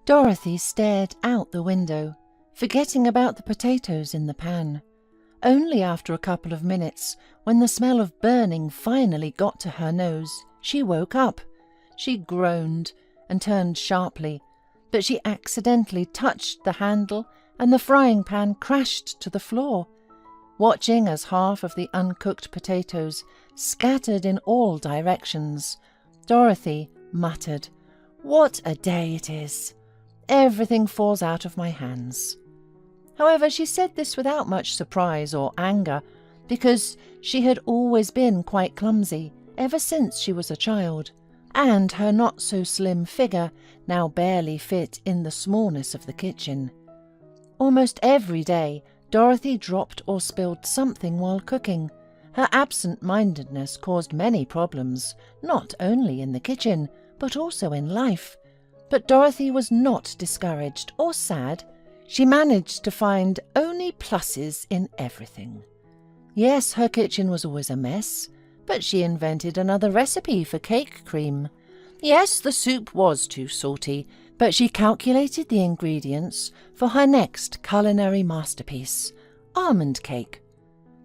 Dorothy stared out the window, forgetting about the potatoes in the pan. Only after a couple of minutes, when the smell of burning finally got to her nose, she woke up. She groaned and turned sharply, but she accidentally touched the handle and the frying pan crashed to the floor. Watching as half of the uncooked potatoes scattered in all directions, Dorothy muttered, "What a day it is! Everything falls out of my hands." However, she said this without much surprise or anger, because she had always been quite clumsy ever since she was a child, and her not-so-slim figure now barely fit in the smallness of the kitchen. Almost every day, Dorothy dropped or spilled something while cooking. Her absent-mindedness caused many problems, not only in the kitchen, but also in life. But Dorothy was not discouraged or sad. She managed to find only pluses in everything. Yes, her kitchen was always a mess, but she invented another recipe for cake cream. Yes, the soup was too salty, but she calculated the ingredients for her next culinary masterpiece, almond cake.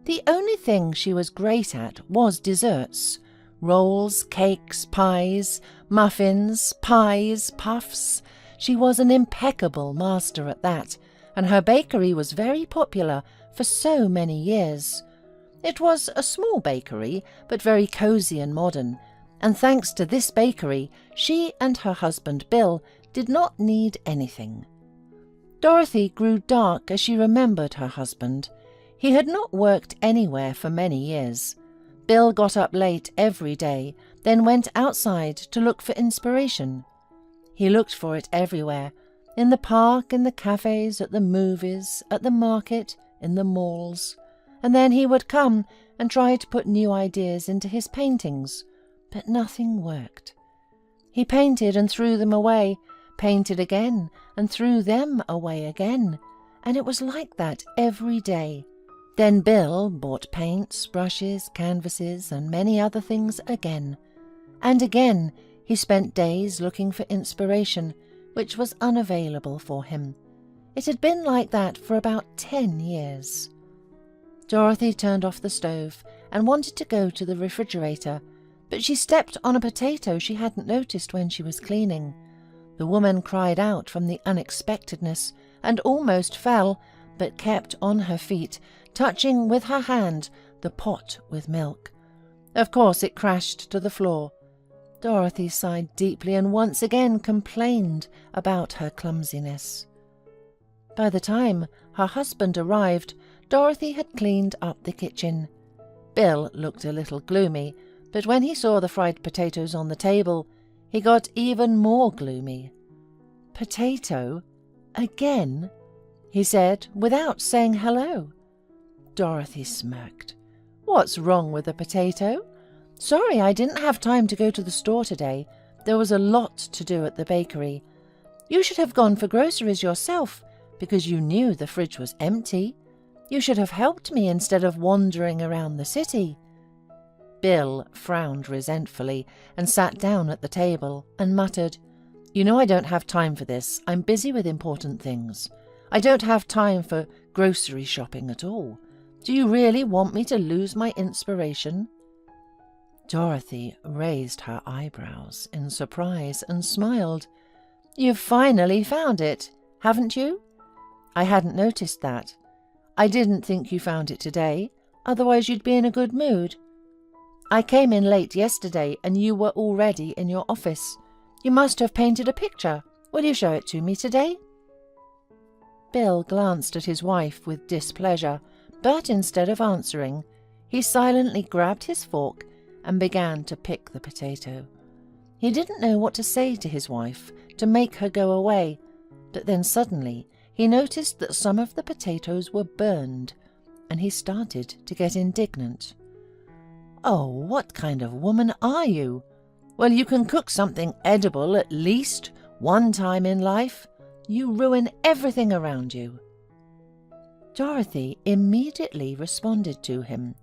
The only thing she was great at was desserts. Rolls, cakes, pies, muffins, pies, puffs. She was an impeccable master at that, and her bakery was very popular for so many years. It was a small bakery, but very cosy and modern, and thanks to this bakery, she and her husband Bill did not need anything. Dorothy grew dark as she remembered her husband. He had not worked anywhere for many years. Bill got up late every day, then went outside to look for inspiration. He looked for it everywhere, in the park, in the cafes, at the movies, at the market, in the malls, and then he would come and try to put new ideas into his paintings, but nothing worked. He painted and threw them away, painted again and threw them away again, and it was like that every day. Then Bill bought paints, brushes, canvases, and many other things again. And again he spent days looking for inspiration, which was unavailable for him. It had been like that for about 10 years. Dorothy turned off the stove and wanted to go to the refrigerator, but she stepped on a potato she hadn't noticed when she was cleaning. The woman cried out from the unexpectedness and almost fell, but kept on her feet, touching with her hand the pot with milk. Of course it crashed to the floor. Dorothy sighed deeply and once again complained about her clumsiness. By the time her husband arrived, Dorothy had cleaned up the kitchen. Bill looked a little gloomy, but when he saw the fried potatoes on the table, he got even more gloomy. "Potato? Again?" he said, without saying hello. Dorothy smirked. "What's wrong with a potato? Sorry, I didn't have time to go to the store today. There was a lot to do at the bakery. You should have gone for groceries yourself, because you knew the fridge was empty. You should have helped me instead of wandering around the city." Bill frowned resentfully and sat down at the table and muttered, "You know I don't have time for this. I'm busy with important things. I don't have time for grocery shopping at all. Do you really want me to lose my inspiration?" Dorothy raised her eyebrows in surprise and smiled. "You've finally found it, haven't you? I hadn't noticed that. I didn't think you found it today, otherwise you'd be in a good mood. I came in late yesterday and you were already in your office. You must have painted a picture. Will you show it to me today?" Bill glanced at his wife with displeasure, but instead of answering, he silently grabbed his fork and began to pick the potato. He didn't know what to say to his wife to make her go away, but then suddenly he noticed that some of the potatoes were burned, and he started to get indignant. "Oh, what kind of woman are you? Well, you can cook something edible at least one time in life. You ruin everything around you." Dorothy immediately responded to him.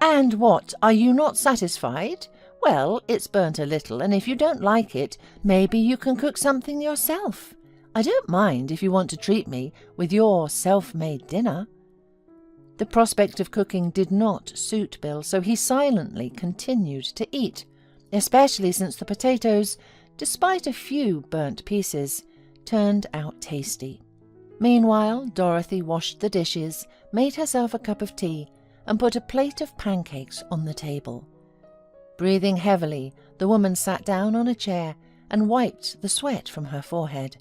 "And what, are you not satisfied? Well, it's burnt a little, and if you don't like it, maybe you can cook something yourself. I don't mind if you want to treat me with your self-made dinner." The prospect of cooking did not suit Bill, so he silently continued to eat, especially since the potatoes, despite a few burnt pieces, turned out tasty. Meanwhile, Dorothy washed the dishes, made herself a cup of tea, and put a plate of pancakes on the table. Breathing heavily, the woman sat down on a chair and wiped the sweat from her forehead.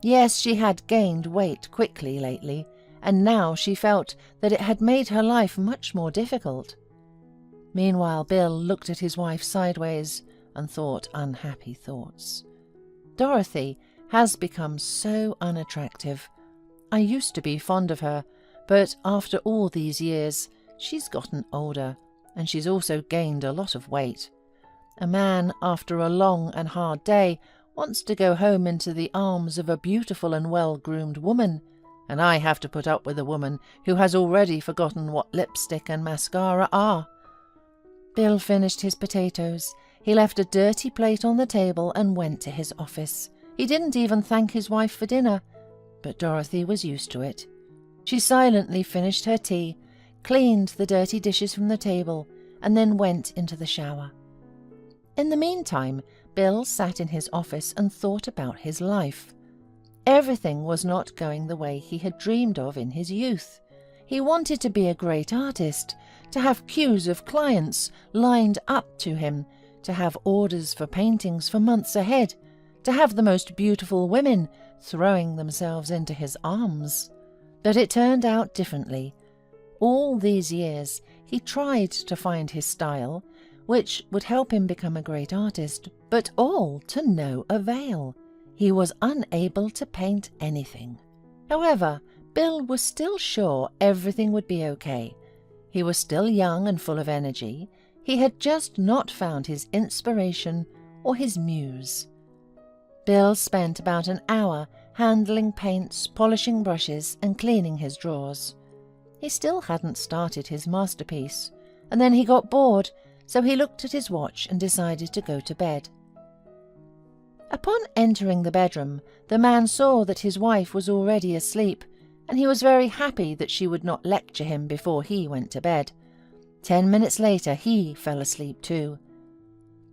Yes, she had gained weight quickly lately, and now she felt that it had made her life much more difficult. Meanwhile, Bill looked at his wife sideways and thought unhappy thoughts. "Dorothy has become so unattractive. I used to be fond of her, but after all these years, she's gotten older, and she's also gained a lot of weight. A man, after a long and hard day, wants to go home into the arms of a beautiful and well-groomed woman, and I have to put up with a woman who has already forgotten what lipstick and mascara are." Bill finished his potatoes. He left a dirty plate on the table and went to his office. He didn't even thank his wife for dinner, but Dorothy was used to it. She silently finished her tea, cleaned the dirty dishes from the table, and then went into the shower. In the meantime, Bill sat in his office and thought about his life. Everything was not going the way he had dreamed of in his youth. He wanted to be a great artist, to have queues of clients lined up to him, to have orders for paintings for months ahead, to have the most beautiful women throwing themselves into his arms. But it turned out differently. All these years he tried to find his style, which would help him become a great artist, but all to no avail. He was unable to paint anything. However, Bill was still sure everything would be okay. He was still young and full of energy. He had just not found his inspiration or his muse. Bill spent about an hour handling paints, polishing brushes, and cleaning his drawers. He still hadn't started his masterpiece, and then he got bored, so he looked at his watch and decided to go to bed. Upon entering the bedroom, the man saw that his wife was already asleep, and he was very happy that she would not lecture him before he went to bed. 10 minutes later, he fell asleep too.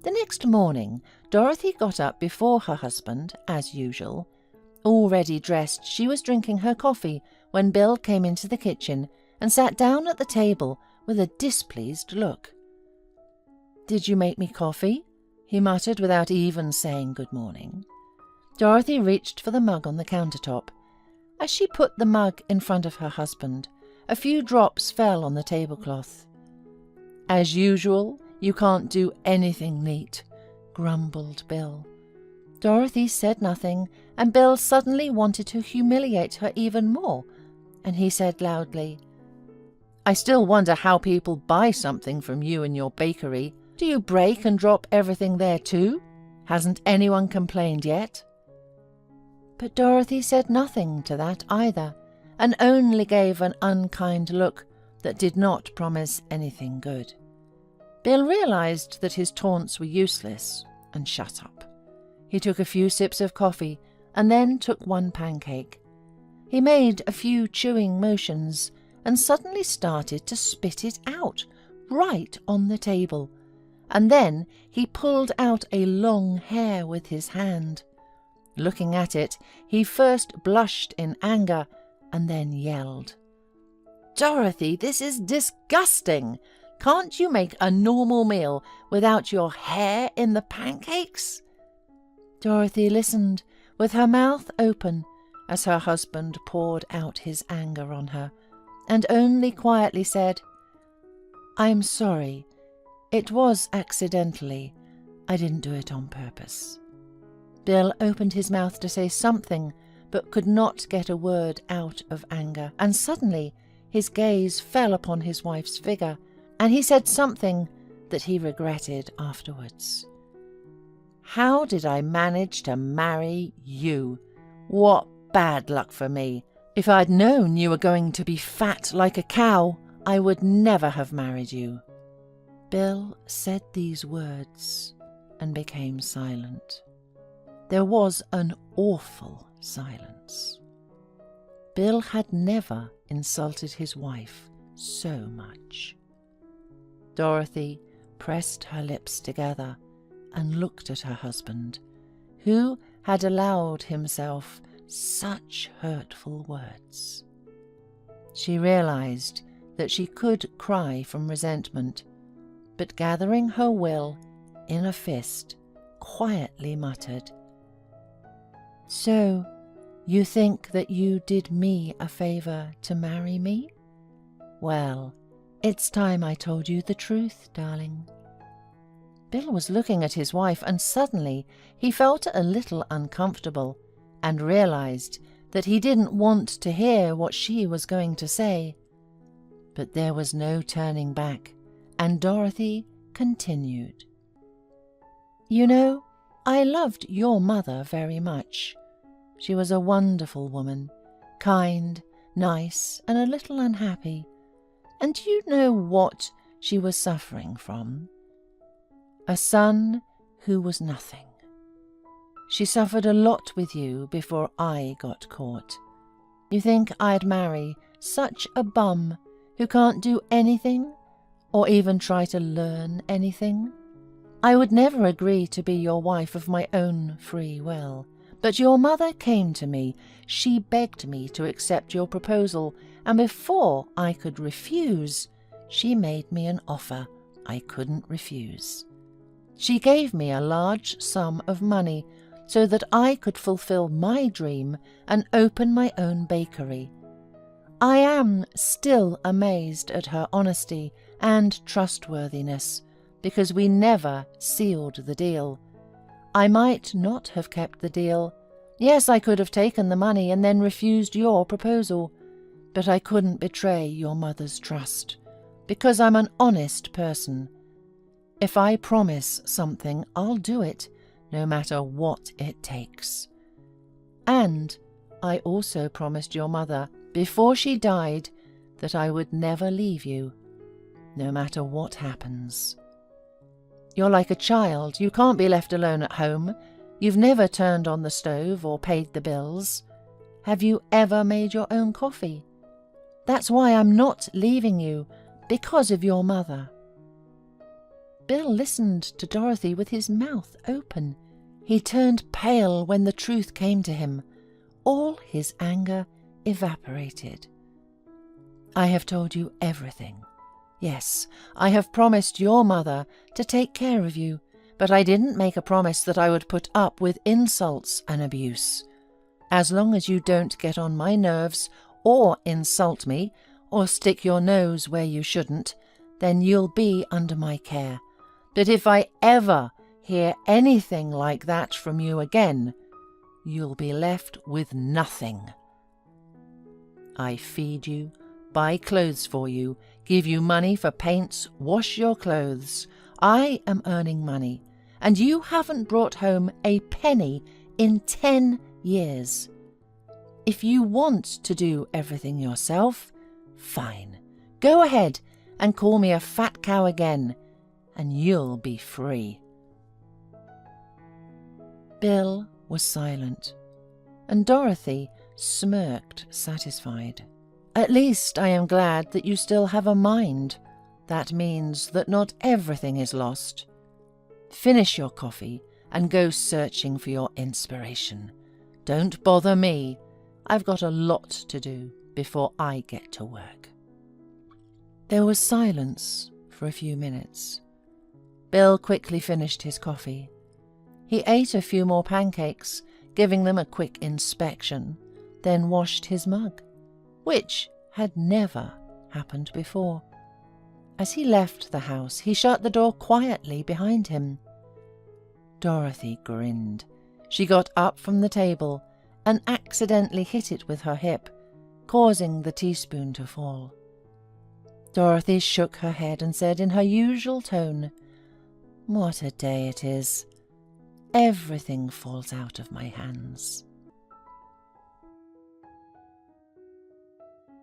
The next morning, Dorothy got up before her husband, as usual. Already dressed, she was drinking her coffee when Bill came into the kitchen and sat down at the table with a displeased look. "Did you make me coffee?" he muttered without even saying good morning. Dorothy reached for the mug on the countertop. As she put the mug in front of her husband, a few drops fell on the tablecloth. "As usual, you can't do anything neat," grumbled Bill. Dorothy said nothing, and Bill suddenly wanted to humiliate her even more, and he said loudly, "I still wonder how people buy something from you in your bakery. Do you break and drop everything there too? Hasn't anyone complained yet?" But Dorothy said nothing to that either, and only gave an unkind look that did not promise anything good. Bill realized that his taunts were useless and shut up. He took a few sips of coffee and then took one pancake. He made a few chewing motions and suddenly started to spit it out right on the table, and then he pulled out a long hair with his hand. Looking at it, he first blushed in anger and then yelled, "Dorothy, this is disgusting! Can't you make a normal meal without your hair in the pancakes?" Dorothy listened, with her mouth open, as her husband poured out his anger on her, and only quietly said, "I'm sorry. It was accidentally. I didn't do it on purpose." Bill opened his mouth to say something, but could not get a word out of anger, and suddenly his gaze fell upon his wife's figure, and he said something that he regretted afterwards. "How did I manage to marry you? What bad luck for me. If I'd known you were going to be fat like a cow, I would never have married you." Bill said these words and became silent. There was an awful silence. Bill had never insulted his wife so much. Dorothy pressed her lips together and looked at her husband, who had allowed himself such hurtful words. She realized that she could cry from resentment, but gathering her will in a fist, quietly muttered, "So, you think that you did me a favor to marry me? Well, it's time I told you the truth, darling." Bill was looking at his wife, and suddenly he felt a little uncomfortable and realized that he didn't want to hear what she was going to say. But there was no turning back, and Dorothy continued. "You know, I loved your mother very much. She was a wonderful woman, kind, nice, and a little unhappy. And do you know what she was suffering from? A son who was nothing. She suffered a lot with you before I got caught. You think I'd marry such a bum who can't do anything or even try to learn anything? I would never agree to be your wife of my own free will. But your mother came to me. She begged me to accept your proposal, and before I could refuse, she made me an offer I couldn't refuse. She gave me a large sum of money so that I could fulfill my dream and open my own bakery. I am still amazed at her honesty and trustworthiness, because we never sealed the deal. I might not have kept the deal. Yes, I could have taken the money and then refused your proposal, but I couldn't betray your mother's trust, because I'm an honest person. If I promise something, I'll do it, no matter what it takes. And I also promised your mother, before she died, that I would never leave you, no matter what happens. You're like a child. You can't be left alone at home. You've never turned on the stove or paid the bills. Have you ever made your own coffee? That's why I'm not leaving you, because of your mother." Bill listened to Dorothy with his mouth open. He turned pale when the truth came to him. All his anger evaporated. "I have told you everything. Yes, I have promised your mother to take care of you, but I didn't make a promise that I would put up with insults and abuse. As long as you don't get on my nerves or insult me or stick your nose where you shouldn't, then you'll be under my care. But if I ever hear anything like that from you again, you'll be left with nothing. I feed you, buy clothes for you, give you money for paints, wash your clothes. I am earning money, and you haven't brought home a penny in 10 years. If you want to do everything yourself, fine. Go ahead and call me a fat cow again, and you'll be free." Bill was silent, and Dorothy smirked satisfied. "At least I am glad that you still have a mind. That means that not everything is lost. Finish your coffee and go searching for your inspiration. Don't bother me. I've got a lot to do before I get to work." There was silence for a few minutes. Bill quickly finished his coffee. He ate a few more pancakes, giving them a quick inspection, then washed his mug, which had never happened before. As he left the house, he shut the door quietly behind him. Dorothy grinned. She got up from the table and accidentally hit it with her hip, causing the teaspoon to fall. Dorothy shook her head and said in her usual tone, "What a day it is. Everything falls out of my hands."